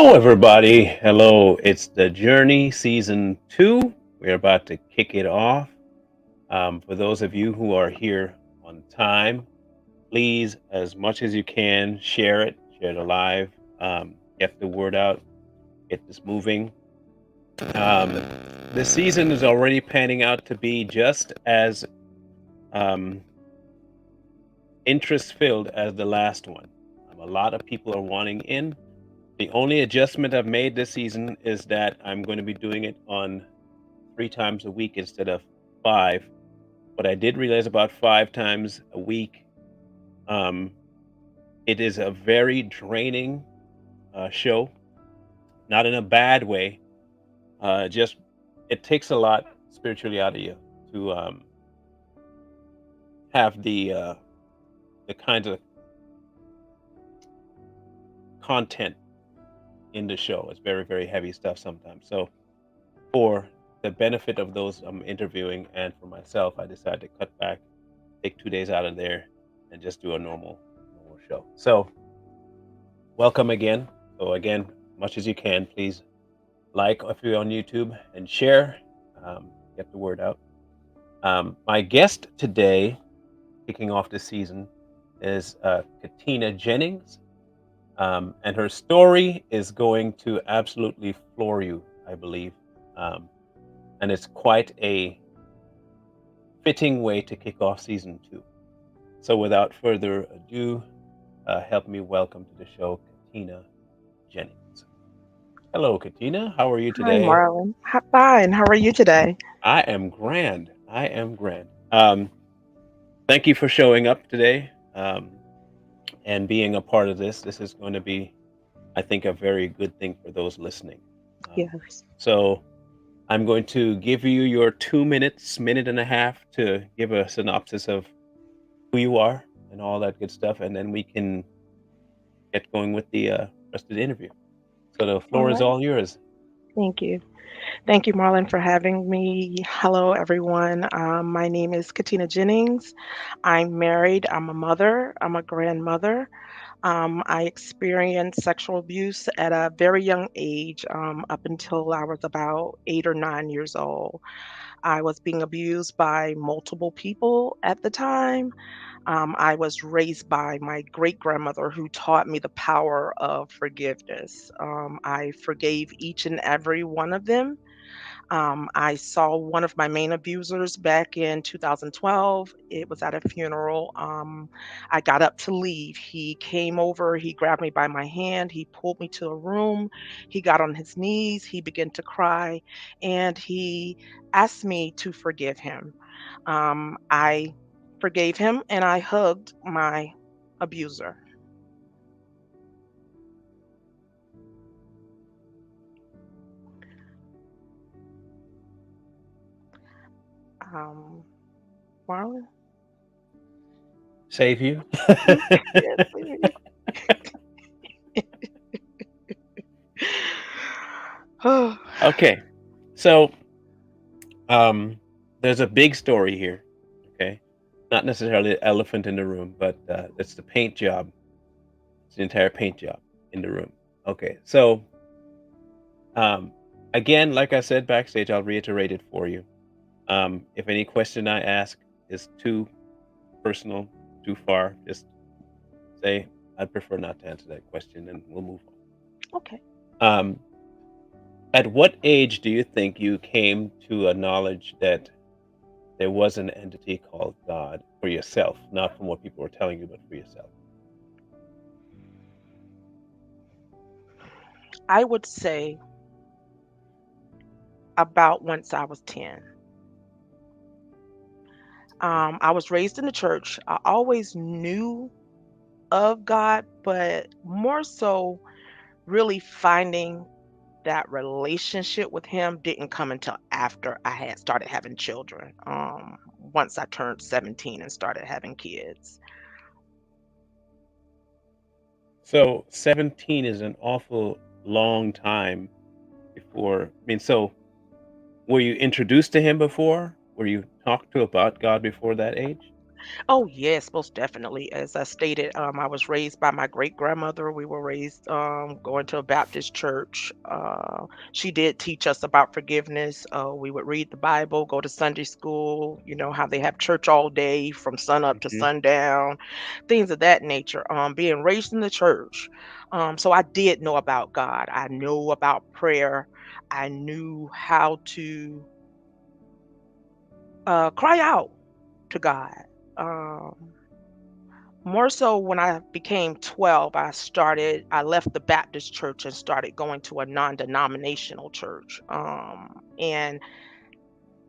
Hello, everybody. Hello. It's the Journey Season 2. We're about to kick it off. For those of you who are here on time, please, as much as you can, share it, share the live, get the word out, get this moving. Um, the season is already panning out to be just as um, interest filled as the last one. A lot of people are wanting in. The only adjustment I've made this season is that I'm going to be doing it on 3 times a week instead of 5. But I did realize about 5 times a week, um, it is a very draining show, not in a bad way. Just it takes a lot spiritually out of you to have the kinds of content in the show. It's very, very heavy stuff sometimes. So for the benefit of those I'm interviewing and for myself, I decided to cut back, take 2 days out of there, and just do a normal show. So welcome again. So again, much as you can, please like if you're on YouTube and share, get the word out. My guest today, kicking off the season, is Katina Jennings, and her story is going to absolutely floor you, I believe. And it's quite a fitting way to kick off season 2. So without further ado, help me welcome to the show Katina Jennings. Hello, Katina. How are you Hi, today? Marlon. Fine. How are you today? I am grand. I am grand. Thank you for showing up today, and being a part of this. This is going to be, I think, a very good thing for those listening. Yes. So I'm going to give you your 2 minutes, minute and a half to give a synopsis of who you are and all that good stuff, and then we can get going with the rest of the interview. So the All floor is right. all yours. Thank you. Thank you, Marlon, for having me. Hello, everyone. My name is Katina Jennings. I'm married. I'm a mother. I'm a grandmother. I experienced sexual abuse at a very young age, up until I was about 8 or 9 years old. I was being abused by multiple people at the time. I was raised by my great grandmother who taught me the power of forgiveness. I forgave each and every one of them. I saw one of my main abusers back in 2012. It was at a funeral. I got up to leave. He came over, he grabbed me by my hand, he pulled me to a room, he got on his knees, he began to cry, and he asked me to forgive him. I forgave him and I hugged my abuser. Um, Marlon? Save you. Yes, please. Okay. So um, there's a big story here. Okay. Not necessarily the elephant in the room, but it's the paint job. It's the entire paint job in the room. Okay. So um, again, like I said backstage, I'll reiterate it for you. If any question I ask is too personal, too far, just say I'd prefer not to answer that question, and we'll move Okay. on. At what age do you think you came to a knowledge that there was an entity called God for yourself, not from what people were telling you, but for yourself? I would say about once I was 10. Okay. I was raised in the church. I always knew of God, but more so, really finding that relationship with Him didn't come until after I had started having children. Once I turned 17 and started having kids. So 17 is an awful long time before. I mean, so were you introduced to him before? Were you talked to about God before that age? Oh, yes, most definitely. As I stated, I was raised by my great grandmother. We were raised going to a Baptist church. She did teach us about forgiveness. We would read the Bible, go to Sunday school, you know, how they have church all day from sun up to Mhm. sundown, things of that nature. Being raised in the church. So I did know about God. I knew about prayer. I knew how to cry out to God. Um, More so when I became 12, I left the Baptist church and started going to a non-denominational church. And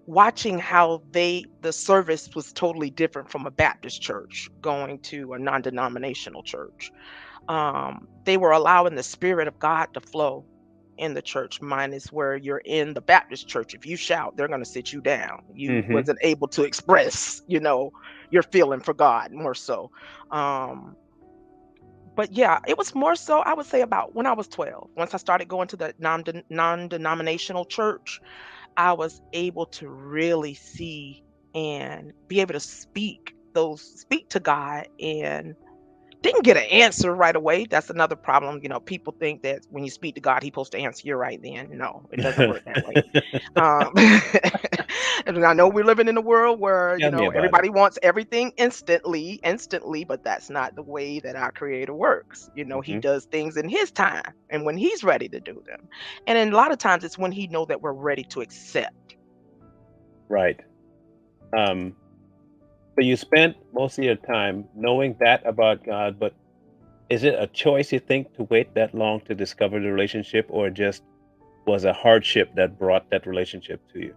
watching how the service was totally different from a Baptist church going to a non-denominational church. They were allowing the spirit of God to flow in the church. Mine is where you're in the Baptist church. If you shout, they're going to sit you down. You Mhm. wasn't able to express, your feeling for God more so. Um, but yeah, it was more so, I would say, about when I was 12. Once I started going to the non-denominational church, I was able to really see and be able to speak to God, and didn't get an answer right away. That's another problem. People think that when you speak to God, He's supposed to answer you right then. No, it doesn't work that way. Um, and I know we're living in a world where, Tell me about it. everybody wants everything instantly, but that's not the way that our creator works. He Mhm. does things in his time and when he's ready to do them. And then a lot of times it's when he know that we're ready to accept. Right. Um, so you spent most of your time knowing that about God, but is it a choice you think to wait that long to discover the relationship, or just was a hardship that brought that relationship to you?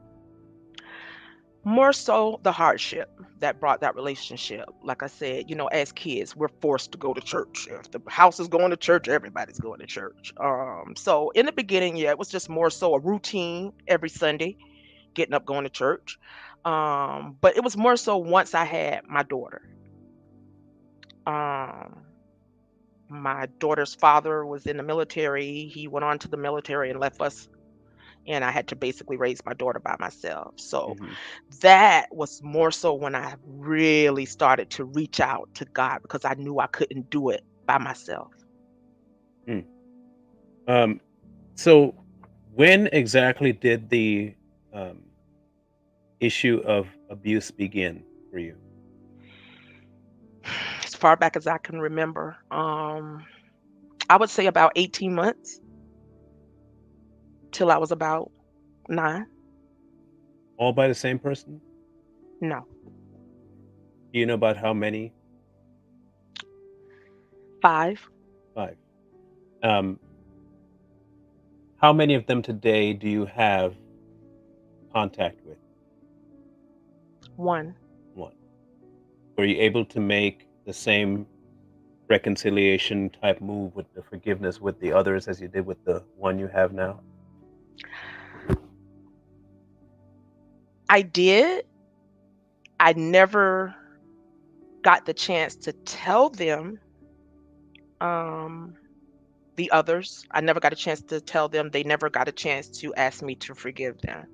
More so the hardship that brought that relationship. Like I said, as kids, we're forced to go to church. If the house is going to church, everybody's going to church. So in the beginning, yeah, it was just more so a routine every Sunday, getting up, going to church. But it was more so once I had my daughter. Um, my daughter's father was in the military. He went on to the military and left us, and I had to basically raise my daughter by myself. So Mhm. that was more so when I really started to reach out to God because I knew I couldn't do it by myself. Mm. Um, so when exactly did the um, issue of abuse begin for you? As far back as I can remember, I would say about 18 months till I was about 9. All by the same person? No, Do you know about how many? 5. 5. Um, how many of them today do you have contact with? 1. 1. Were you able to make the same reconciliation type move with the forgiveness with the others as you did with the one you have now? I did. I never got the chance to tell them, um, the others. I never got a chance to tell them. They never got a chance to ask me to forgive them.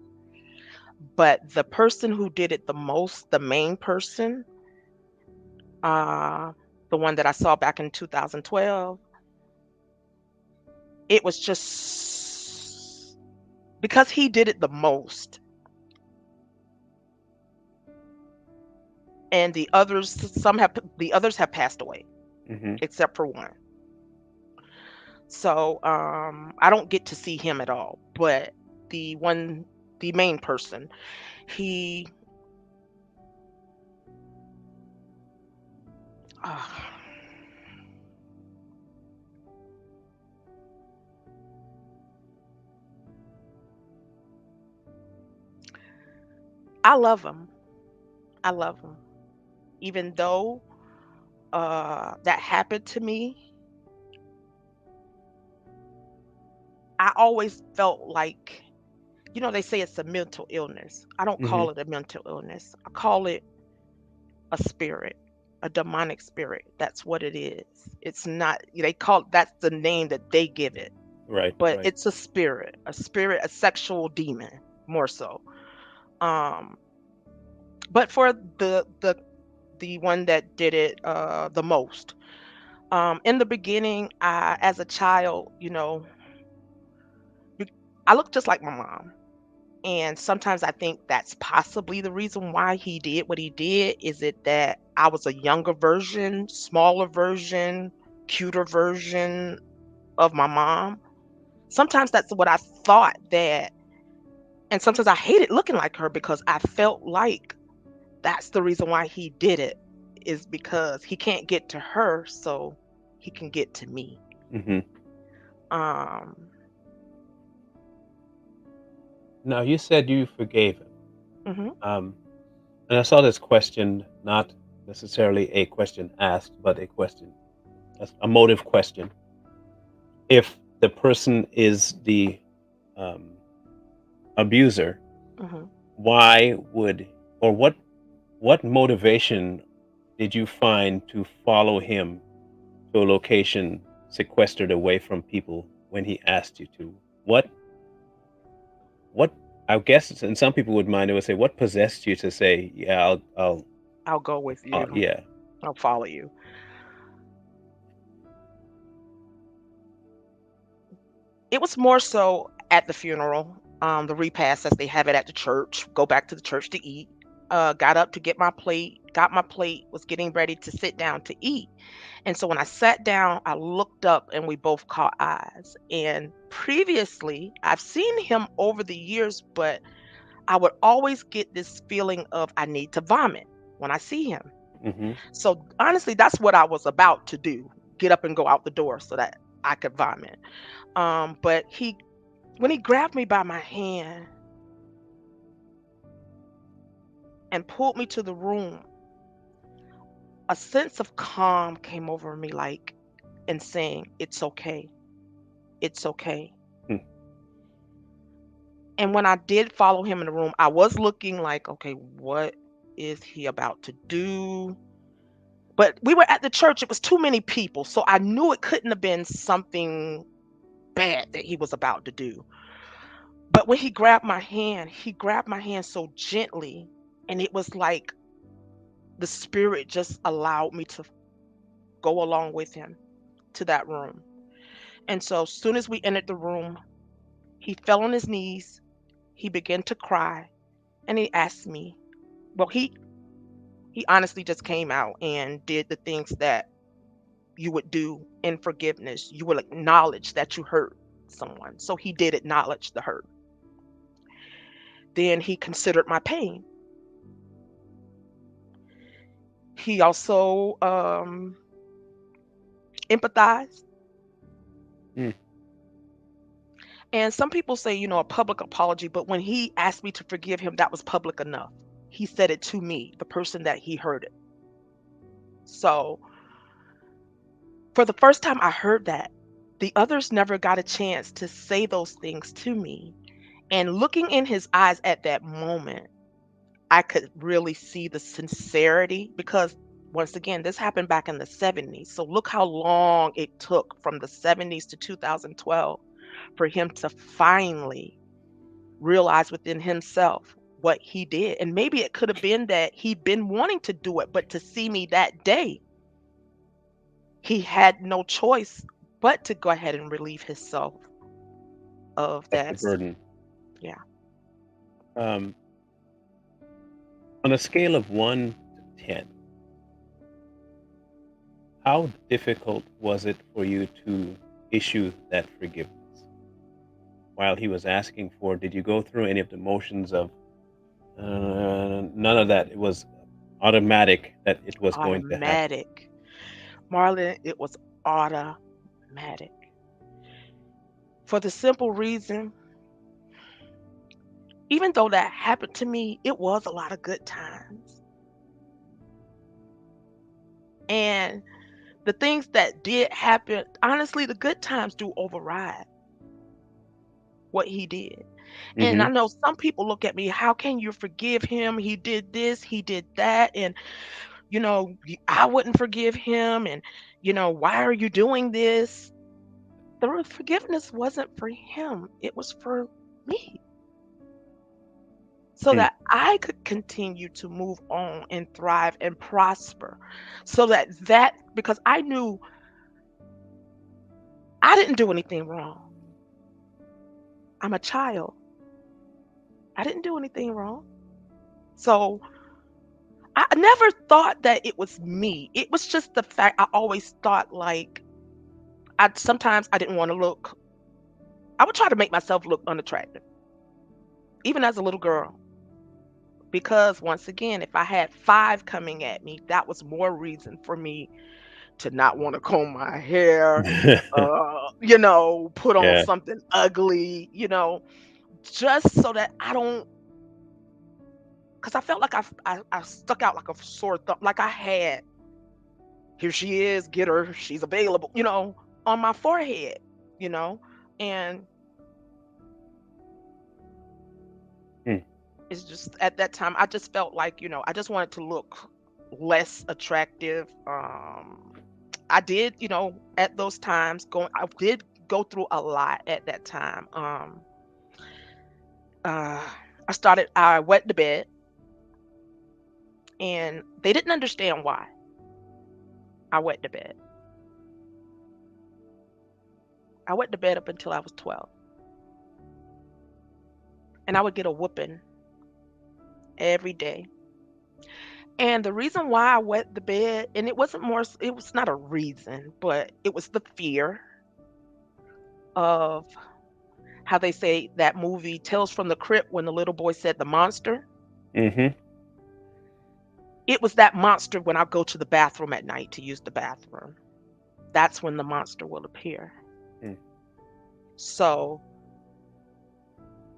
But the person who did it the most, the main person, uh, the one that I saw back in 2012, it was just because he did it the most, and the others have passed away Mhm. except for one. So I don't get to see him at all. But the one, the main person, he, uh, I love him. I love him, even though that happened to me. I always felt like, they say it's a mental illness. I don't Mhm. call it a mental illness. I call it a spirit, a demonic spirit. That's what it is. It's not, they call that's the name that they give it, Right, but right. it's a spirit, a sexual demon, more so. Um, but for the one that did it the most. In the beginning, as a child, be- I looked just like my mom. And sometimes I think that's possibly the reason why he did what he did. Is it that I was a younger version, smaller version, cuter version of my mom? Sometimes that's what I thought that, and sometimes I hated looking like her because I felt like that's the reason why he did it, is because he can't get to her, so he can get to me. Hmm. Um, Now, you said you forgave him. mhm, Um, and I saw this question, not necessarily a question asked, but a question, a motive question. If the person is the um, abuser, mhm. why would, or what motivation did you find to follow him to a location sequestered away from people when he asked you to? What I guess, and some people would mind, they would say, what possessed you to say, yeah, I'll go with you. yeah. I'll follow you. It was more so at the funeral, the repast as they have it at the church. Go back to the church to eat. Got up to get my plate, got my plate, was getting ready to sit down to eat. And so when I sat down, I looked up and we both caught eyes. And previously, I've seen him over the years, but I would always get this feeling of I need to vomit when I see him. Hmm. So honestly, that's what I was about to do. Get up and go out the door so that I could vomit. But when he grabbed me by my hand and pulled me to the room, a sense of calm came over me, like, and saying, "It's okay. It's okay." And when I did follow him in the room, I was looking like, okay, what is he about to do? But we were at the church. It was too many people. So I knew it couldn't have been something bad that he was about to do. But when he grabbed my hand so gently. And it was like the spirit just allowed me to go along with him to that room. And so as soon as we entered the room, he fell on his knees. He began to cry. And he asked me, well, he honestly just came out and did the things that you would do in forgiveness. You will acknowledge that you hurt someone. So he did acknowledge the hurt. Then he considered my pain. He also empathized. Mm. And some people say, a public apology, but when he asked me to forgive him, that was public enough. He said it to me, the person that he hurted. So for the first time I heard that, the others never got a chance to say those things to me. And looking in his eyes at that moment, I could really see the sincerity because once again, this happened back in the 70s. So look how long it took from the 70s to 2012 for him to finally realize within himself what he did. And maybe it could have been that he'd been wanting to do it, but to see me that day, he had no choice but to go ahead and relieve himself of Of the that. burden. Yeah. Um, on a scale of 1 to 10, how difficult was it for you to issue that forgiveness while he was asking for? Did you go through any of the motions of none of that? It was automatic that it was going to happen. Automatic. Marlon, it was automatic. For the simple reason, even though that happened to me, it was a lot of good times. And the things that did happen, honestly, the good times do override what he did. And Hmm. I know some people look at me, how can you forgive him? He did this, he did that. And, I wouldn't forgive him. And, why are you doing this? The forgiveness wasn't for him, it was for me. so Mm. that I could continue to move on and thrive and prosper. So that because I knew I didn't do anything wrong. I'm a child. I didn't do anything wrong. So I never thought that it was me. It was just the fact I always thought like I sometimes I didn't want to look. I would try to make myself look unattractive, even as a little girl. Because once again, if I had five coming at me, that was more reason for me to not want to comb my hair, put on Yeah. something ugly, just so that I don't, because I felt like I stuck out like a sore thumb, like I had, here she is, get her, she's available, on my forehead, you know, and Mm. it's just at that time, I just felt like, I just wanted to look less attractive. I did, at those times I did go through a lot at that time. Uh, I wet the bed and they didn't understand why I wet the bed. I wet the bed up until I was 12 and I would get a whooping every day. And the reason why I wet the bed, and it was not a reason, but it was the fear of how they say that movie Tales from the Crypt when the little boy said the monster. Mhm. It was that monster when I go to the bathroom at night to use the bathroom. That's when the monster will appear. Mm. So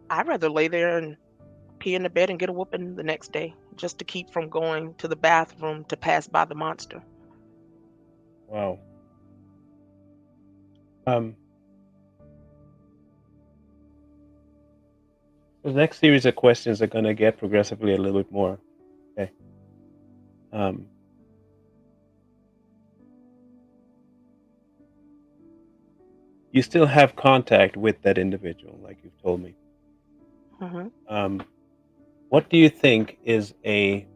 I'd rather lay there and pee in the bed and get a whooping the next day just to keep from going to the bathroom to pass by the monster. Wow. Um, the next series of questions are gonna get progressively a little bit more. Okay. Um, you still have contact with that individual, like you've told me. Hmm. Um, what do you think is a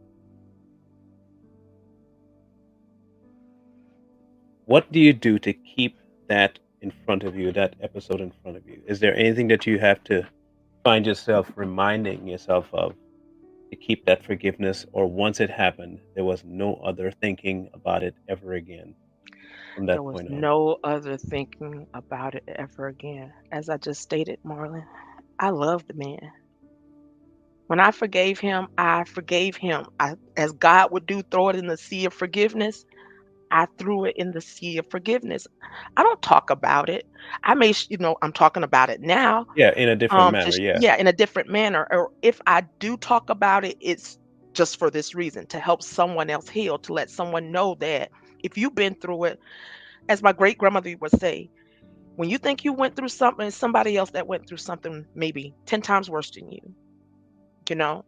what do you do to keep that in front of you, that episode in front of you? Is there anything that you have to find yourself reminding yourself of to keep that forgiveness, or once it happened, there was no other thinking about it ever again from There that was point on? no other thinking about it ever again. As I just stated, Marlon, I love the man. When I forgave him, I forgave him. As God would do, throw it in the sea of forgiveness. I threw it in the sea of forgiveness. I don't talk about it. I'm talking about it now. Yeah, in a different manner, yeah. Yeah, in a different manner. Or if I do talk about it, it's just for this reason to help someone else heal, to let someone know that if you've been through it, as my great grandmother would say, when you think you went through something, it's somebody else that went through something maybe 10 times worse than you, you know?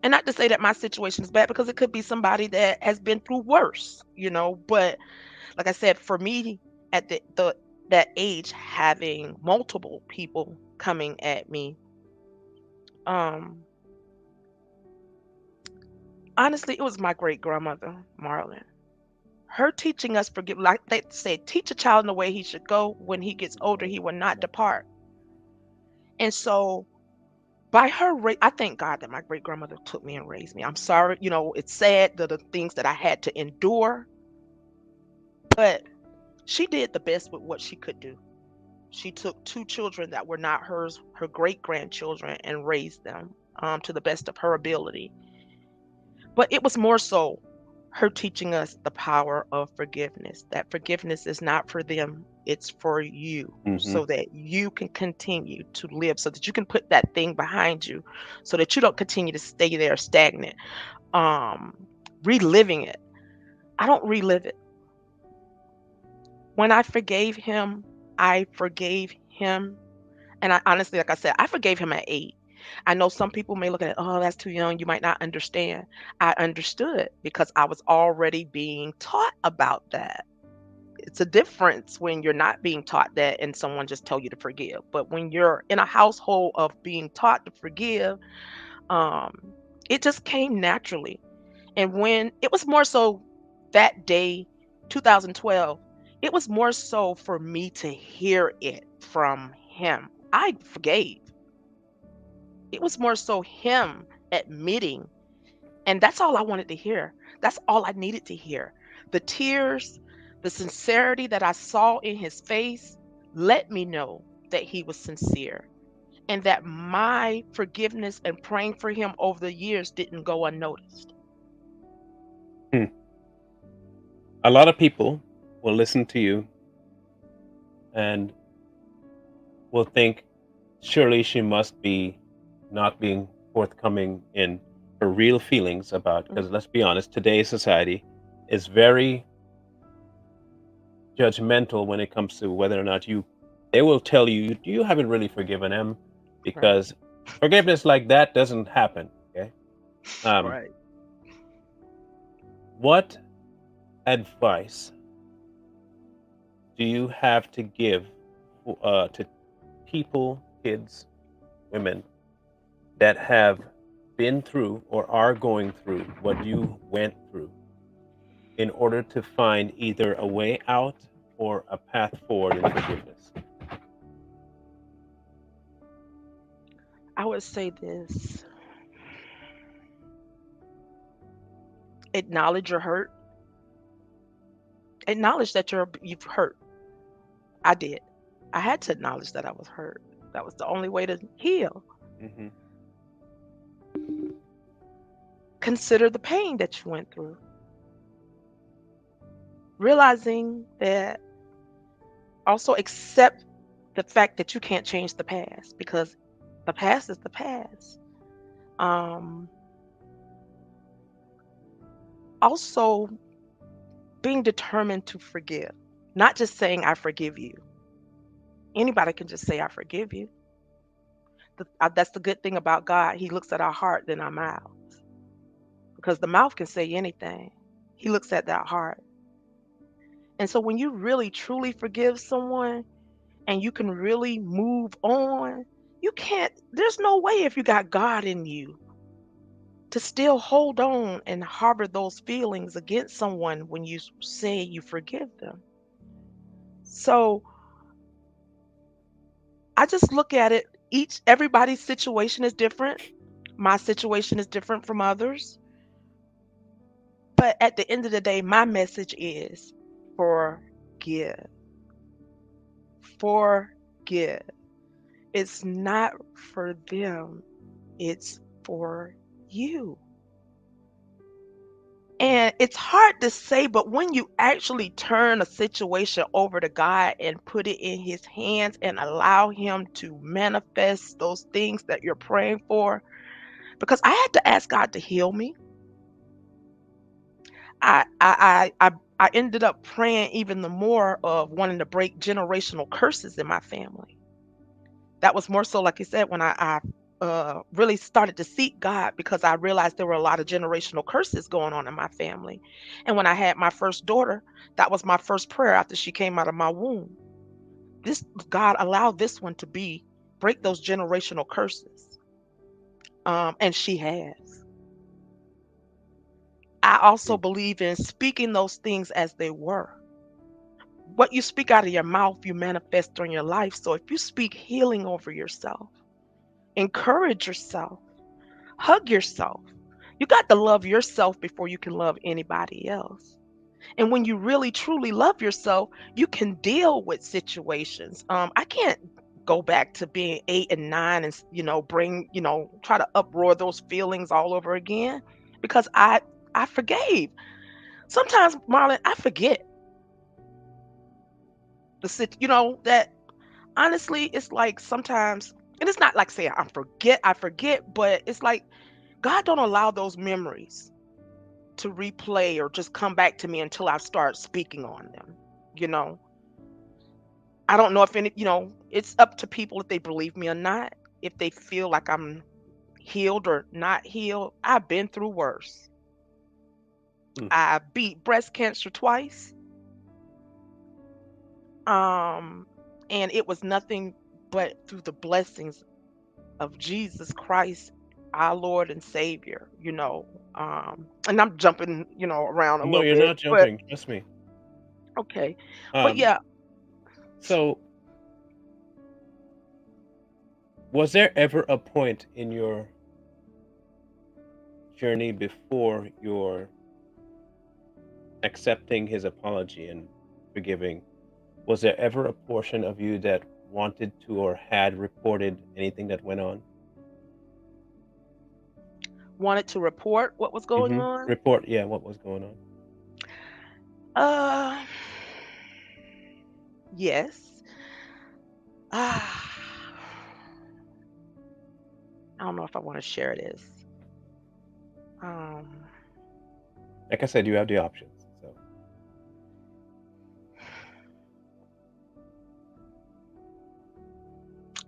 And not to say that my situation is bad because it could be somebody that has been through worse, but like I said, for me at the that age, having multiple people coming at me, um, honestly, it was my great grandmother, Marlon. Her teaching us forgive, like they say, teach a child in the way he should go. When he gets older, he will not depart. And so, by I thank God that my great grandmother took me and raised me. I'm sorry, it's sad the things that I had to endure, but she did the best with what she could do. She took two children that were not hers, her great grandchildren, and raised them to the best of her ability. But it was more so her teaching us the power of forgiveness, that forgiveness is not for them, it's for you, Mhm. so that you can continue to live, so that you can put that thing behind you, so that you don't continue to stay there stagnant, um, reliving it. I don't relive it. When I forgave him. And I honestly, like I said, I forgave him at 8. I know some people may look at it, "Oh, that's too young, you might not understand." I understood because I was already being taught about that. It's a difference when you're not being taught that and someone just tell you to forgive. But when you're in a household of being taught to forgive, um, it just came naturally. And when it was more so that day, 2012, it was more so for me to hear it from him. I forgave. It was more so him admitting, and that's all I wanted to hear. That's all I needed to hear. The tears, the sincerity that I saw in his face let me know that he was sincere and that my forgiveness and praying for him over the years didn't go unnoticed. Hmm. A lot of people will listen to you and will think, surely she must be not being forthcoming in her real feelings about, Mm, because let's be honest, today's society is very judgmental when it comes to whether or not they will tell you you haven't really forgiven them, right, because forgiveness like that doesn't happen. Okay. Um, right. what advice do you have to give to people, kids, women that have been through or are going through what you went through, in order to find either a way out or a path forward in forgiveness? I would say this: acknowledge your hurt, acknowledge that you've hurt. I did. I had to acknowledge that I was hurt. That was the only way to heal. Hmm. Consider the pain that you went through, realizing that also accept the fact that you can't change the past because the past is the past. Um, Also, being determined to forgive, not just saying, I forgive you. Anybody can just say, I forgive you. That's the good thing about God. He looks at our heart than our mouth because the mouth can say anything. He looks at that heart. And so when you really truly forgive someone and you can really move on, you can't, there's no way if you got God in you to still hold on and harbor those feelings against someone when you say you forgive them. So I just look at it, everybody's situation is different. My situation is different from others. But at the end of the day, my message is forgive. Forgive. It's not for them, it's for you. And it's hard to say, but when you actually turn a situation over to God and put it in His hands and allow Him to manifest those things that you're praying for, because I had to ask God to heal me. I ended up praying even the more of wanting to break generational curses in my family. That was more so, like you said, when I really started to seek God because I realized there were a lot of generational curses going on in my family. And when I had my first daughter, that was my first prayer after she came out of my womb. This God allowed this one to be break those generational curses. And she has. I also believe in speaking those things as they were. What you speak out of your mouth, you manifest during your life. So if you speak healing over yourself, encourage yourself, hug yourself. You got to love yourself before you can love anybody else. And when you really truly love yourself, you can deal with situations. I can't go back to being 8 and 9 and bring try to uproar those feelings all over again because I forgave. Sometimes, Marlon, I forget that honestly, it's like sometimes, and it's not like saying I forget, but it's like God don't allow those memories to replay or just come back to me until I start speaking on them. You know, I don't know if it's up to people if they believe me or not, if they feel like I'm healed or not healed. I've been through worse. Hmm. I beat breast cancer twice. Um, and it was nothing but through the blessings of Jesus Christ, our Lord and Savior, and I'm jumping, around a No, little you're bit, not but jumping. Trust me. okay. But Um, yeah, so was there ever a point in your journey before your accepting his apology and forgiving? Was there ever a portion of you that wanted to or had reported anything that went on? wanted to report what was going on. Report, yeah, what was going on. Uh, yes. Ah, I don't know if I want to share this. Um, Like I said, you have the options. So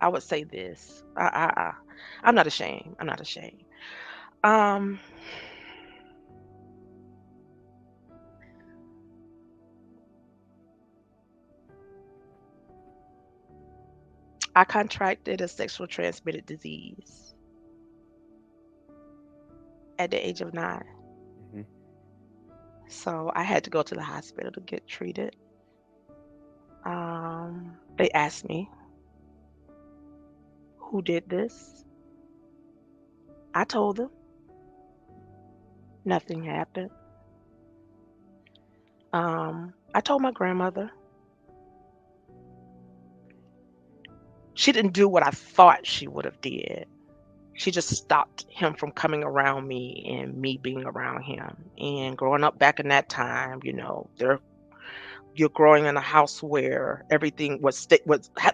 I would say this. I'm not ashamed. I'm not ashamed. Um, I contracted a sexual transmitted disease at the age of 9. mhm. So I had to go to the hospital to get treated. They asked me who did this. I told them nothing happened. I told my grandmother. She didn't do what I thought she would have did. She just stopped him from coming around me and me being around him. And growing up back in that time, you're growing in a house where everything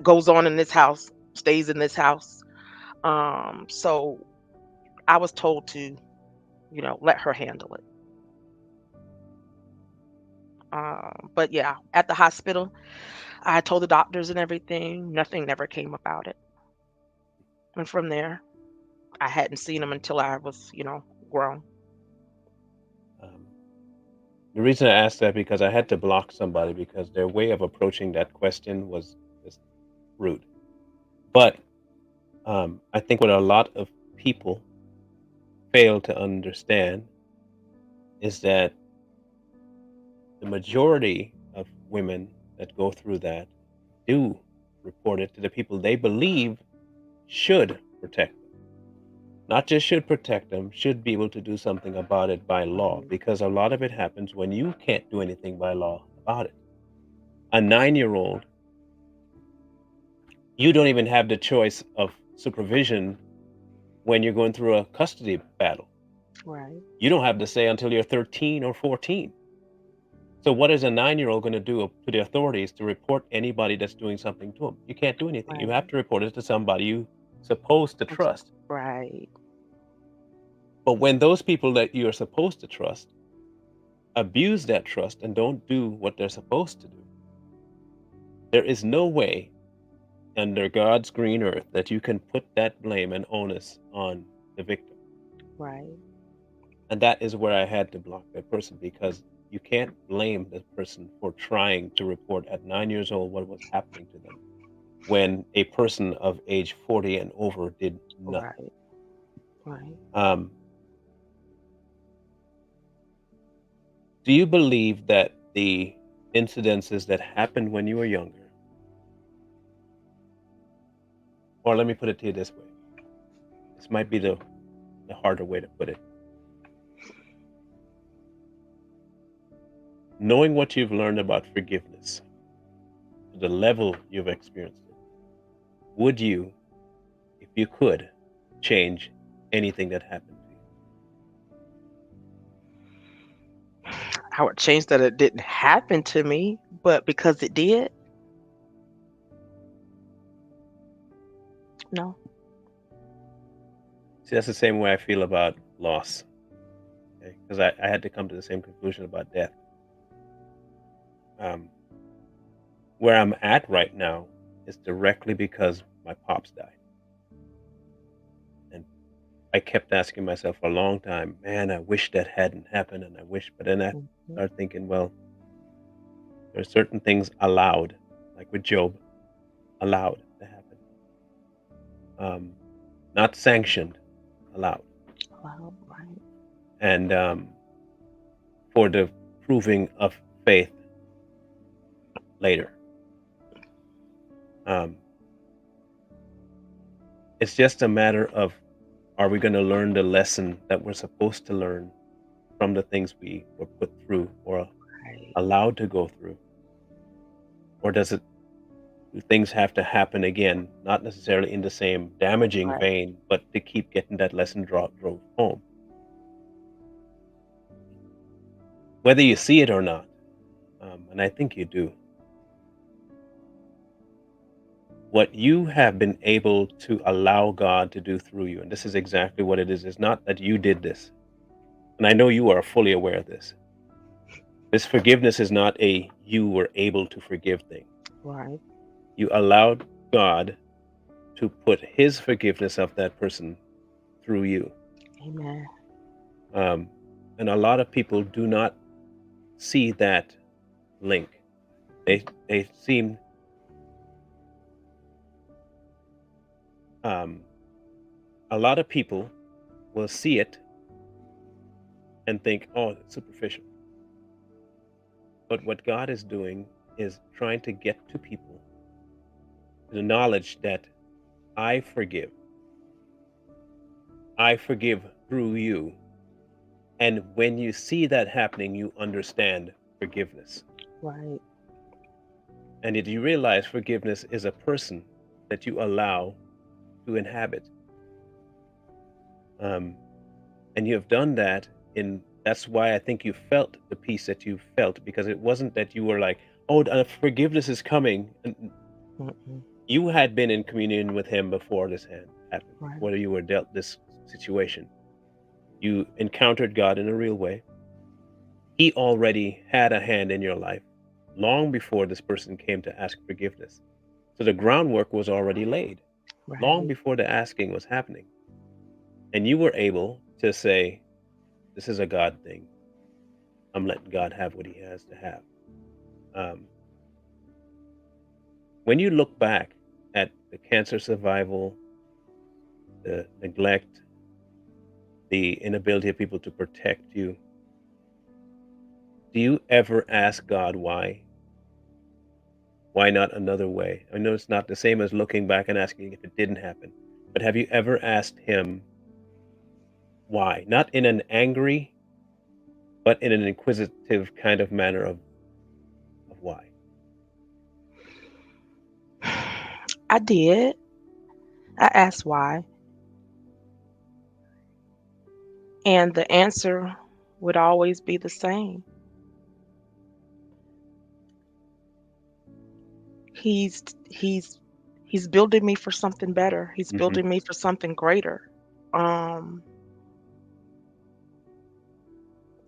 goes on in this house stays in this house. So I was told to, let her handle it. But yeah, at the hospital, I told the doctors and everything. Nothing never came about it. And from there, I hadn't seen him until I was, grown. Um, the reason I asked that because I had to block somebody because their way of approaching that question was just rude. But I think what a lot of people fail to understand is that the majority of women that go through that do report it to the people they believe should protect them. Not just should protect them, should be able to do something about it by law Right, because a lot of it happens when you can't do anything by law about it. A 9-year-old, you don't even have the choice of supervision when you're going through a custody battle. right, You don't have to say until you're 13 or 14. So what is a 9-year-old going to do to the authorities to report anybody that's doing something to them? You can't do anything. You have right. to report it to somebody you supposed to trust. Right, But when those people that you're supposed to trust abuse that trust and don't do what they're supposed to do, there is no way under God's green earth that you can put that blame and onus on the victim. right, And that is where I had to block that person because you can't blame the person for trying to report at 9 years old what was happening to them when a person of age 40 and over did nothing. right, right. Um, do you believe that the incidences that happened when you were younger, or let me put it to you this way, this might be the harder way to put it. Knowing what you've learned about forgiveness, to the level you've experienced it, would you, if you could, change anything that happened to you? I would change that it didn't happen to me, but because it did, no. See, that's the same way I feel about loss, okay? Because I had to come to the same conclusion about death. Um, where I'm at right now is directly because my pops died. And I kept asking myself for a long time, man, I wish that hadn't happened. And I wish, but then I Mhm. started thinking, well, there are certain things allowed, like with Job, allowed to happen. Um, Not sanctioned, allowed. Wow, right, And for the proving of faith later. Um, it's just a matter of, are we going to learn the lesson that we're supposed to learn from the things we were put through or right, allowed to go through? Or do things have to happen again, not necessarily in the same damaging right. vein, but to keep getting that lesson drove home, whether you see it or not. And I think you do. What you have been able to allow God to do through you, and this is exactly what it is not that you did this. And I know you are fully aware of this. This forgiveness is not a you were able to forgive thing. Right. You allowed God to put his forgiveness of that person through you. Amen. Um, and a lot of people do not see that link. They seem um, a lot of people will see it and think, oh, it's superficial. But what God is doing is trying to get to people the knowledge that I forgive. I forgive through you. And when you see that happening, you understand forgiveness. Right. And did you realize forgiveness is a person that you allow to inhabit? Um, and you have done that in that's why I think you felt the peace that you felt, because it wasn't that you were like, oh, forgiveness is coming. And Mm-mm. you had been in communion with him before this had happened, Right. before you were dealt this situation. You encountered God in a real way. He already had a hand in your life long before this person came to ask forgiveness. So the groundwork was already laid long Right. before the asking was happening. And you were able to say, this is a God thing. I'm letting God have what he has to have. Um, when you look back at the cancer survival, the neglect, the inability of people to protect you, do you ever ask God why? Why not another way? I know it's not the same as looking back and asking if it didn't happen, but have you ever asked him why? Not in an angry, but in an inquisitive kind of manner of why. I did. I asked why, and the answer would always be the same. He's he's he's building me for something better. He's Hmm. building me for something greater. Um,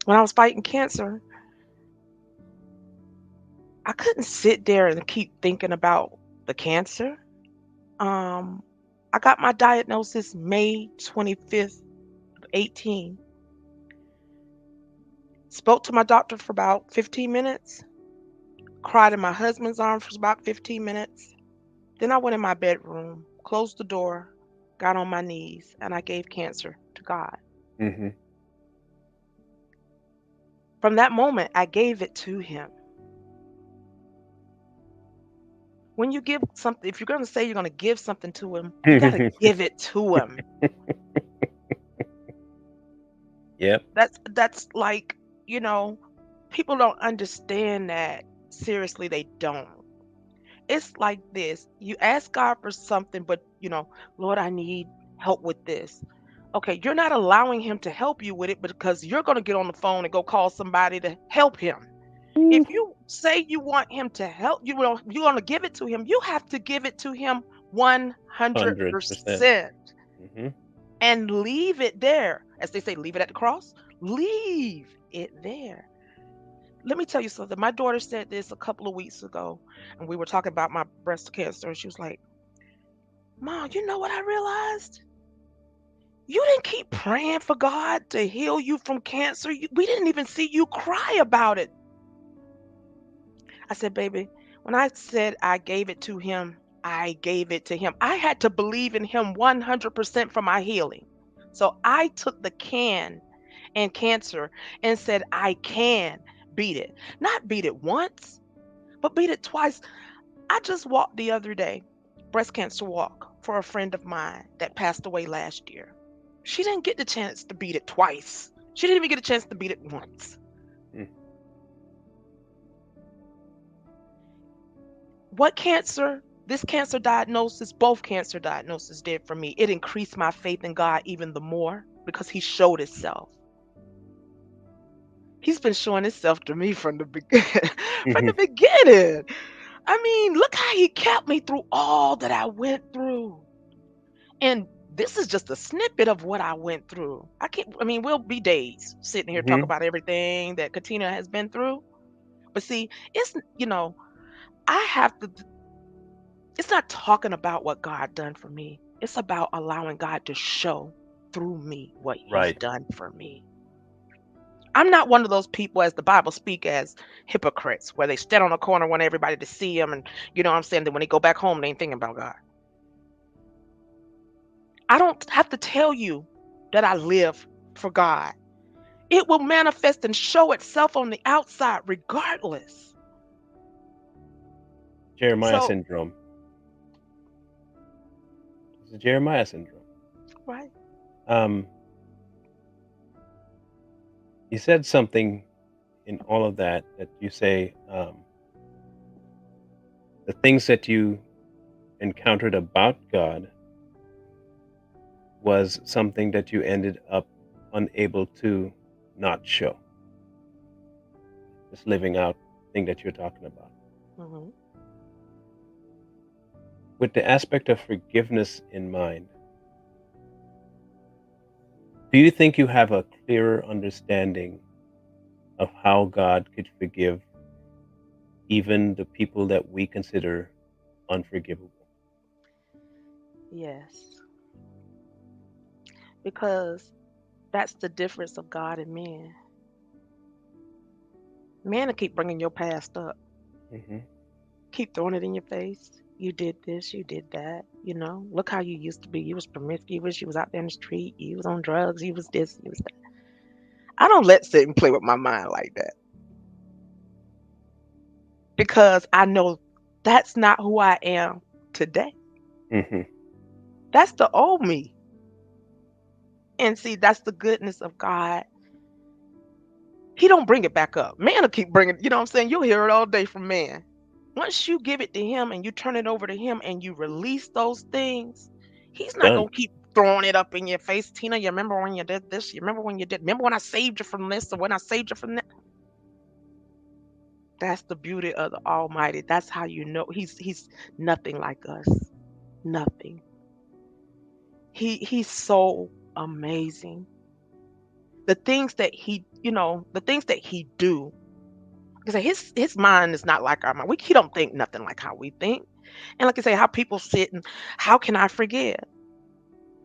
when I was fighting cancer, I couldn't sit there and keep thinking about the cancer. Um, I got my diagnosis May 25th, 18. Spoke to my doctor for about 15 minutes, cried in my husband's arms for about 15 minutes. Then I went in my bedroom, closed the door, got on my knees, and I gave cancer to God. Hmm. From that moment, I gave it to him. When you give something, if you're going to say you're going to give something to him, you got to give it to him. Yep. That's like, you know, people don't understand that. Seriously, they don't. It's like this. You ask God for something, but Lord, I need help with this. Okay, you're not allowing him to help you with it because you're going to get on the phone and go call somebody to help him. If you say you want him to help, you're going to give it to him, you have to give it to him 100%. 100% Hmm. and leave it there. As they say, leave it at the cross. Leave it there. Let me tell you something. My daughter said this a couple of weeks ago, and we were talking about my breast cancer. And she was like, Mom, you know what I realized? You didn't keep praying for God to heal you from cancer. We didn't even see you cry about it. I said, baby, When I said I gave it to him, I gave it to him. I had to believe in him 100% for my healing. So I took the can and cancer and said, I can beat it. Not beat it once, but beat it twice. I just walked the other day, breast cancer walk for a friend of mine that passed away last year. She didn't get the chance to beat it twice. She didn't even get a chance to beat it once. Mm. What cancer, this cancer diagnosis, both cancer diagnoses did for me, it increased my faith in God even the more because he showed himself. He's been showing himself to me from the from the Mhm. beginning. I mean, look how he kept me through all that I went through. And this is just a snippet of what I went through. I mean, we'll be days sitting here talk Mhm. about everything that Katina has been through. But see, I have to it's not talking about what God done for me. It's about allowing God to show through me what he's Right. done for me. I'm not one of those people, as the Bible speak, as hypocrites, where they stand on a corner, want everybody to see them, and you know what I'm saying, that when they go back home, they ain't thinking about God. I don't have to tell you that I live for God. It will manifest and show itself on the outside regardless. Jeremiah So, syndrome. It's a Jeremiah syndrome. right. Um, you said something in all of that that you say the things that you encountered about God was something that you ended up unable to not show. This living out thing that you're talking about. Hmm. With the aspect of forgiveness in mind, do you think you have a clearer understanding of how God could forgive even the people that we consider unforgivable? Yes, because that's the difference of God and man. Man will keep bringing your past up, Hmm. keep throwing it in your face. You did this, you did that. Look how you used to be. You was promiscuous. You was out there in the street. You was on drugs. You was this. You was that. I don't let sit and play with my mind like that because I know that's not who I am today. Hmm. That's the old me. And see, that's the goodness of God. He don't bring it back up. Man will keep bringing, you know what I'm saying? You'll hear it all day from man. Once you give it to him and you turn it over to him and you release those things, he's not Done. going to keep throwing it up in your face. Tina, you remember when you did this? You remember when you did, remember when I saved you from this or when I saved you from that? That's the beauty of the Almighty. That's how you know he's nothing like us. Nothing. He's so amazing. The things that he do. Because his mind is not like our mind. He don't think nothing like how we think. And like I say, how people sit and how can I forgive?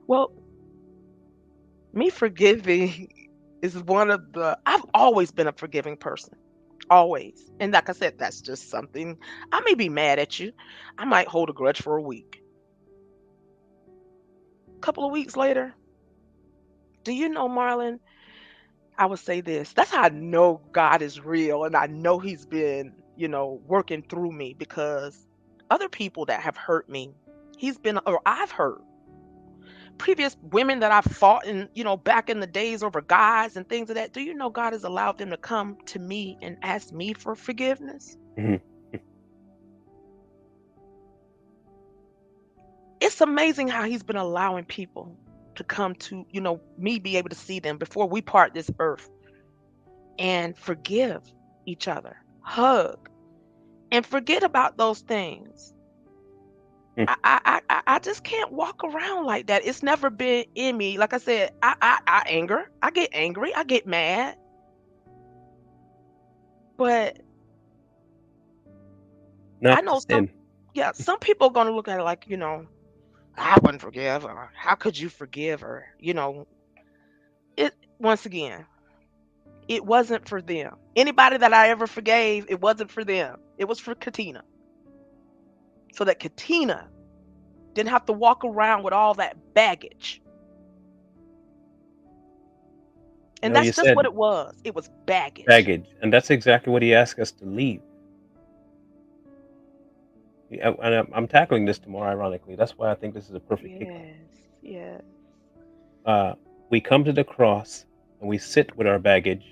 Well, me forgiving is one of I've always been a forgiving person. Always. And like I said, that's just something. I may be mad at you. I might hold a grudge for a week. A couple of weeks later, do you know, Marlon? I would say this. That's how I know God is real and I know he's been, working through me because other people that have hurt me, or I've hurt previous women that I've fought in, back in the days over guys and things of that. Do you know God has allowed them to come to me and ask me for forgiveness? Hmm. It's amazing how he's been allowing people to come to, me be able to see them before we part this earth and forgive each other, hug, and forget about those things. I just can't walk around like that. It's never been in me. Like I said, I anger. I get angry. I get mad. But I Not to know some, sin. yeah, some people are gonna look at it like, I wouldn't forgive, or how could you forgive her? It once again, it wasn't for them. Anybody that I ever forgave, it wasn't for them. It was for Katina. so that Katina didn't have to walk around with all that baggage. You And know, you that's just what said it was. It was baggage. baggage, and that's exactly what he asked us to leave. Yeah, and I'm tackling this tomorrow, ironically. That's why I think this is a perfect kickoff. Yes, yes. Uh, we come to the cross and we sit with our baggage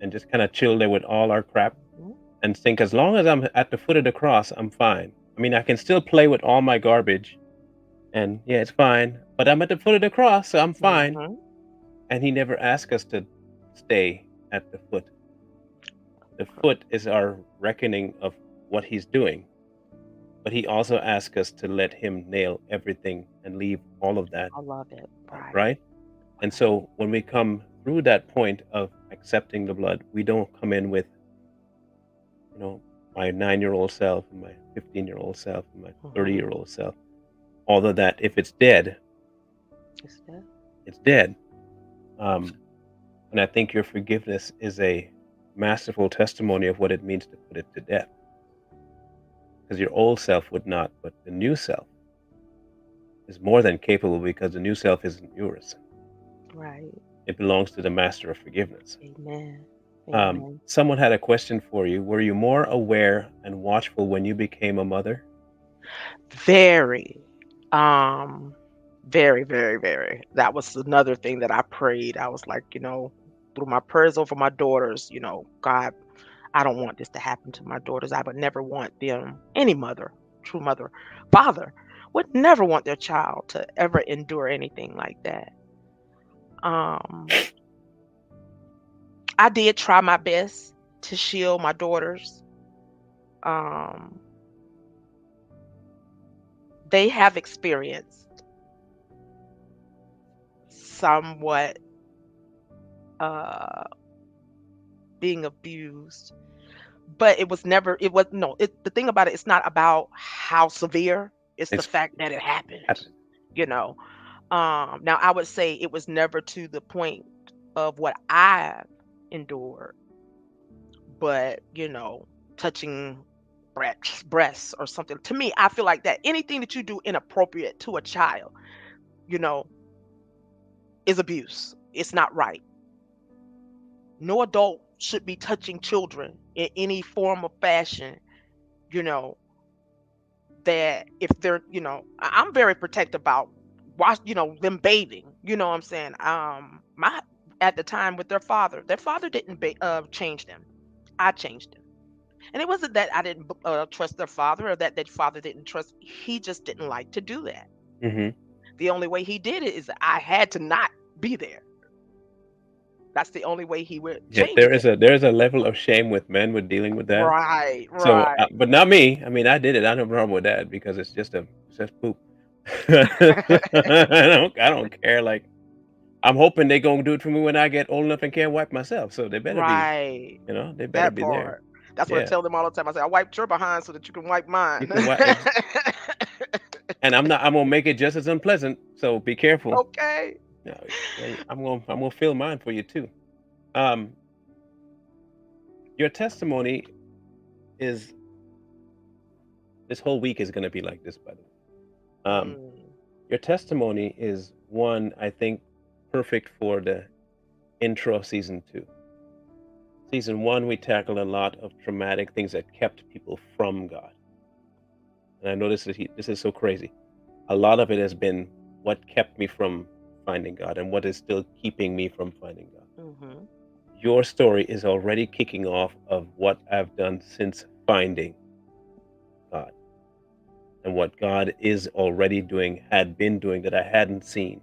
and just kind of chill there with all our crap Mhm, and think as long as I'm at the foot of the cross, I'm fine. I mean, I can still play with all my garbage and yeah, it's fine, but I'm at the foot of the cross, so I'm fine. mhm. And he never asked us to stay at the foot. The foot is our reckoning of what he's doing, but he also asks us to let him nail everything and leave all of that, I love it. Right, right? And right. so when we come through that point of accepting the blood, we don't come in with, you know, my 9-year-old self and my 15-year-old self and my Mhm. 30-year-old self. Although that if it's dead, It's that. it's dead. Um, and I think your forgiveness is a masterful testimony of what it means to put it to death. Because your old self would not, but the new self is more than capable because the new self isn't yours. Right. It belongs to the master of forgiveness. Amen. Amen. Someone had a question for you. Were you more aware and watchful when you became a mother? Very, um, very, very, very. That was another thing that I prayed. I was like, through my prayers over my daughters, God, I don't want this to happen to my daughters. I would never want them, any mother, true mother, father, would never want their child to ever endure anything like that. Um, I did try my best to shield my daughters. Um, they have experienced somewhat uh being abused, but it was never it was no, the thing about it, it's not about how severe, it's the It's fact that it happened, happened. you know. Now I would say it was never to the point of what I've endured, but touching breasts or something. To me, I feel like that anything that you do inappropriate to a child, you know, is abuse. It's not right. No adult should be touching children in any form of fashion, you know, that if they're, I'm very protective about them bathing, you know what I'm saying? My At the time with their father didn't change them. I changed them. And it wasn't that I didn't trust their father or that their father didn't trust. He just didn't like to do that. Hmm. The only way he did it is I had to not be there. That's the only way he would Yeah, change them. there is a level of shame with men with dealing with that. Right, So, right. but not me. I mean, I did it. I have no problem with that because it's just poop. I don't care. Like I'm hoping they gonna do it for me when I get old enough and can't wipe myself. So they better be, Right. they better That be there. part. That's what I Yeah, tell them all the time. I say, I wiped your behind so that you can wipe you mine. can wipe. And I'm gonna make it just as unpleasant. So be careful. Okay. No, yeah, I'm gonna fill mine for you too. Um, your testimony is this whole week is gonna be like this, by the way. Mm, Your testimony is one I think perfect for the intro of season two. Season one, we tackled a lot of traumatic things that kept people from God. And I know this is so crazy. A lot of it has been what kept me from finding God and what is still keeping me from finding God. mhm. Your story is already kicking off of what I've done since finding God and what God is already doing, had been doing that I hadn't seen,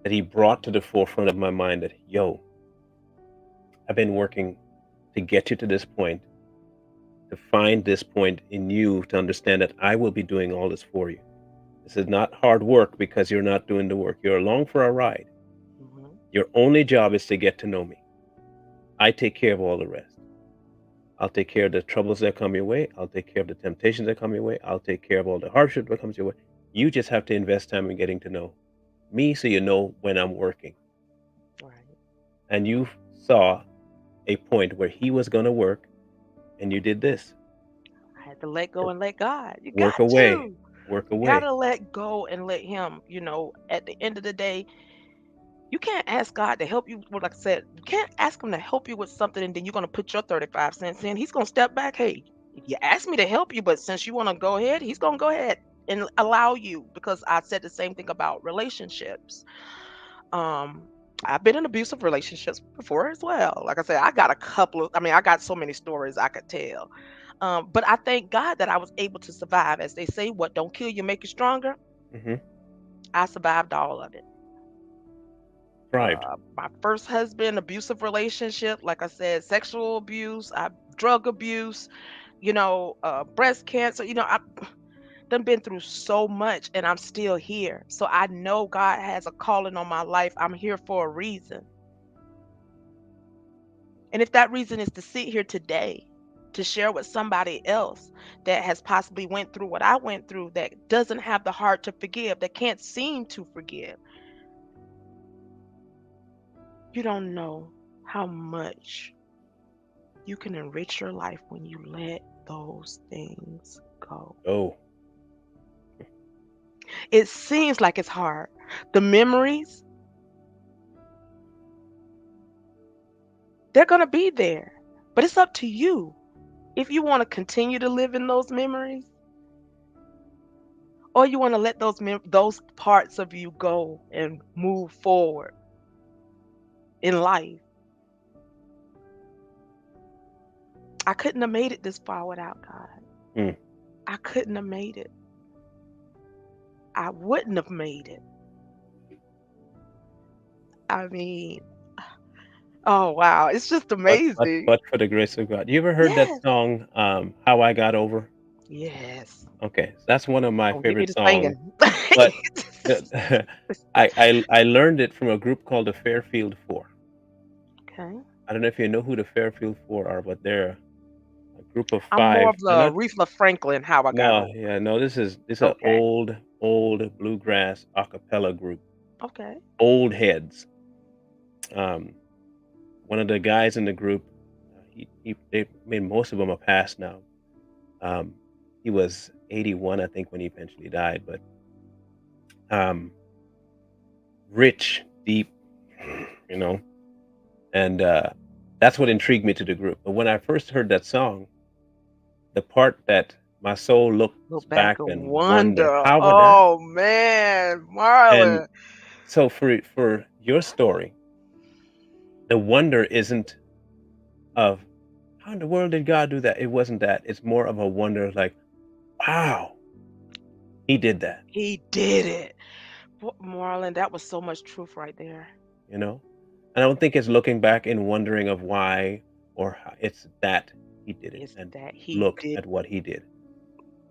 that He brought to the forefront of my mind that, yo, I've been working to get you to this point, to find this point in you, to understand that I will be doing all this for you. This is not hard work because you're not doing the work. You're along for a ride. Mhm. Your only job is to get to know me. I take care of all the rest. I'll take care of the troubles that come your way. I'll take care of the temptations that come your way. I'll take care of all the hardship that comes your way. You just have to invest time in getting to know me so you know when I'm working. Right. And you saw a point where he was going to work and you did this. to let go Or and let God. You got work away. to. Work You away. gotta let go and let him, at the end of the day, you can't ask God to help you. Well, like I said, you can't ask him to help you with something and then you're gonna put your 35 cents in. He's gonna step back. Hey, you asked me to help you, but since you want to go ahead, he's gonna go ahead and allow you because I said the same thing about relationships. Um, I've been in abusive relationships before as well. Like I said, I got so many stories I could tell. But I thank God that I was able to survive. As they say, what don't kill you make you stronger. Hmm. I survived all of it. Thrived. My first husband, abusive relationship, like I said, sexual abuse, drug abuse, breast cancer. I've done been through so much and I'm still here. So I know God has a calling on my life. I'm here for a reason. And if that reason is to sit here today to share with somebody else that has possibly went through what I went through, that doesn't have the heart to forgive, that can't seem to forgive, you don't know how much you can enrich your life when you let those things go. Oh, It seems like it's hard. The memories, they're going to be there. But it's up to you if you want to continue to live in those memories or you want to let those parts of you go and move forward in life. I couldn't have made it this far without God. mm. I couldn't have made it. I wouldn't have made it. I mean, oh wow, it's just But but amazing. but for the grace of God. You ever heard that Yes. song, "How I Got Over"? Yes. Okay, so that's one of my Don't get me favorite to songs. singing. But the I learned it from a group called the Fairfield Four. Okay. I don't know if you know who the Fairfield Four are, but they're a group of I'm more 5. of They're the not. Aretha Franklin, how I got No, over. yeah, no, this is a Okay. old bluegrass a cappella group. Okay. Old heads. Um, one of the guys in the group, he they I mean, most of them are passed now. Um, he was 81, I think, when he eventually died, but, um, rich, deep, you know, and, that's what intrigued me to the group. But when I first heard that song, the part that my soul looks Look back back and and wonder, wonder. how would that? Oh man, And Marlon. so for your story, the wonder isn't of, "How in the world did God do that?" It wasn't that. It's more of a wonder like, "Wow, he did that," He did it. Marlon, that was so much truth right there. you know? And I don't think it's looking back and wondering of why or how, it's that he did it It's and that he look did at what he did.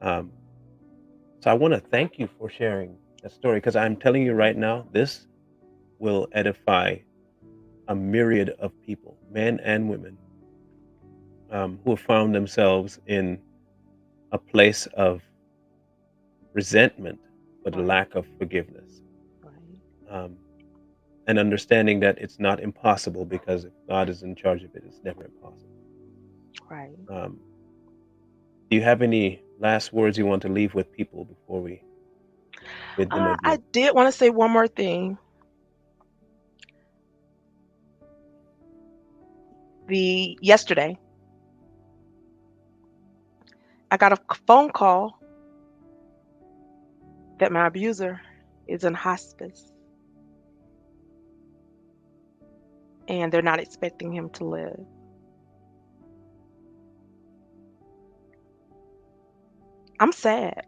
Um, so I wanna thank you for sharing that story because I'm telling you right now, this will edify a myriad of people, men and women, who have found themselves in a place of resentment for the right, lack of forgiveness, right, um, and understanding that it's not impossible because if God is in charge of it, it's never impossible. right. Um, do you have any last words you want to leave with people before we bid them I adieu? did want to say one more thing. The yesterday, I got a phone call that my abuser is in hospice and they're not expecting him to live. I'm sad.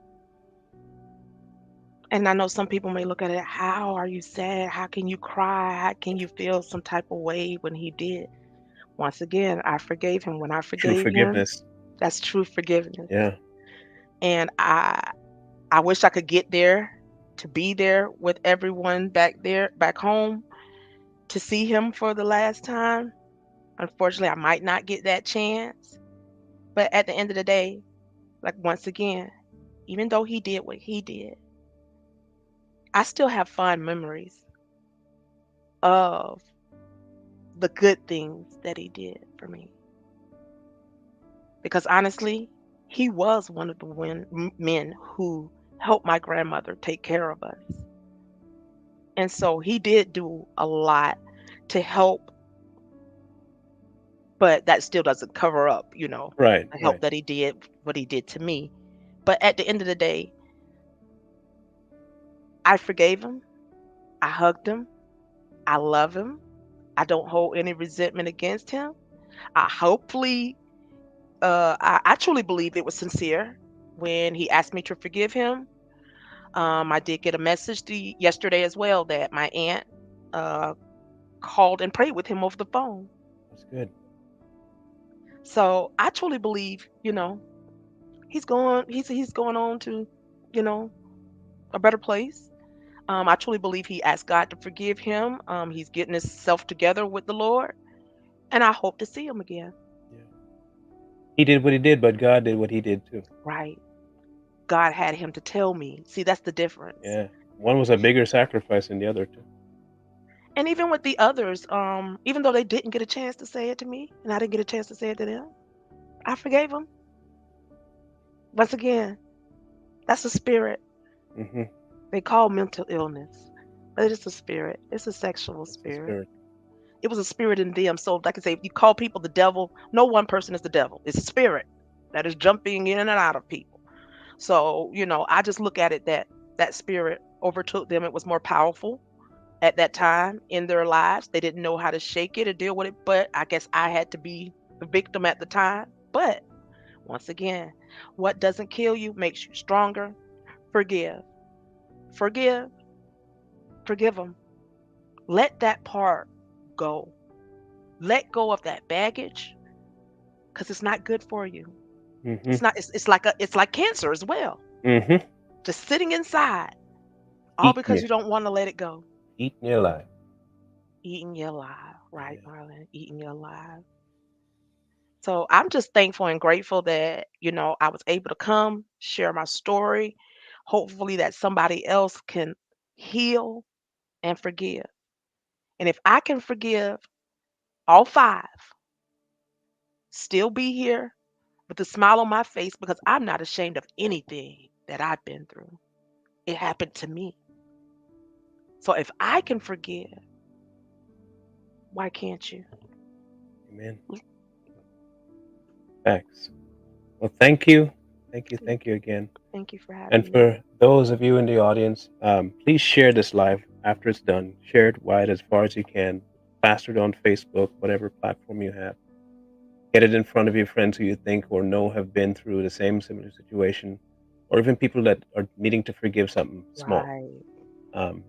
And I know some people may look at it, how are you sad? How can you cry? How can you feel some type of way when he did? Once again, I forgave him. When I True forgave him, forgiveness. that's true forgiveness. Yeah. And I wish I could get there to be there with everyone back home to see him for the last time. Unfortunately, I might not get that chance. But at the end of the day, like once again, even though he did what he did, I still have fond memories of the good things that he did for me. Because honestly, He was one of the men who helped my grandmother take care of us. And so he did do a lot to help, but that still doesn't cover up, Right, the help right. that he did, what he did to me. But at the end of the day, I forgave him. I hugged him. I love him. I don't hold any resentment against him. I hopefully, I truly believe it was sincere when he asked me to forgive him. I did get a message yesterday as well that my aunt uh, called and prayed with him over the phone. That's good. So I truly believe, he's going on to, you know, a better place. I truly believe he asked God to forgive him. He's getting himself together with the Lord, and I hope to see him again. Yeah. He did what he did, but God did what he did too. Right. God had him to tell me. See, that's the difference. Yeah. One was a bigger sacrifice than the other too. And even with the others, even though they didn't get a chance to say it to me, and I didn't get a chance to say it to them, I forgave them. Once again, that's a spirit. Mhm. They call mental illness, but it's a spirit. It's a sexual It's the spirit. spirit. It was a spirit in them. So, like I say, if you call people the devil, no one person is the devil. It's a spirit that is jumping in and out of people. So, I just look at it that that spirit overtook them. It was more powerful at that time in their lives. They didn't know how to shake it or deal with it, but I guess I had to be the victim at the time. But once again, what doesn't kill you makes you stronger. Forgive. Forgive. Forgive them. Let that part go. Let go of that baggage because it's not good for you. Mhm. It's not. It's like cancer as well. Mhm. Just sitting inside, all Eating because you. you don't want to let it go. Eating you alive. Eating your life, right, Yeah. Marlon? Eating your life. So I'm just thankful and grateful that, I was able to come, share my story. Hopefully that somebody else can heal and forgive. And if I can forgive all five, still be here with a smile on my face because I'm not ashamed of anything that I've been through. It happened to me. So if I can forgive, why can't you? Amen. Thanks. Well, thank you. Thank you. Thank Thank you again. thank you for And having me. for those of you in the audience, please share this live after it's done. Share it wide as far as you can. Plaster it on Facebook, whatever platform you have. Get it in front of your friends who you think or know have been through the same similar situation, or even people that are needing to forgive something small. Right,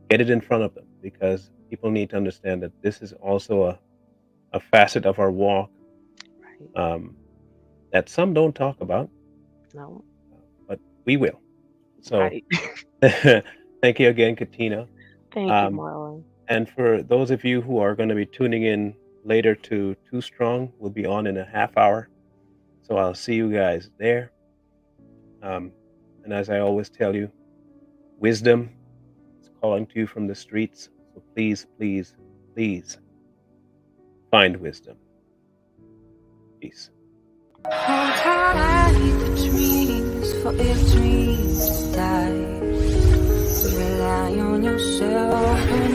Get it in front of them because people need to understand that this is also a facet of our walk right. um, that some don't talk about, No, but we will. So right. thank you again, Katina. Thank you, Um, Marlon. and for those of you who are going to be tuning in later to Too Strong, we'll be on in a half hour. So I'll see you guys there. Um, and as I always tell you, wisdom is calling to you from the streets. So please, please, please find wisdom. Peace. Hold tight the dreams, for if dreams die, rely on yourself.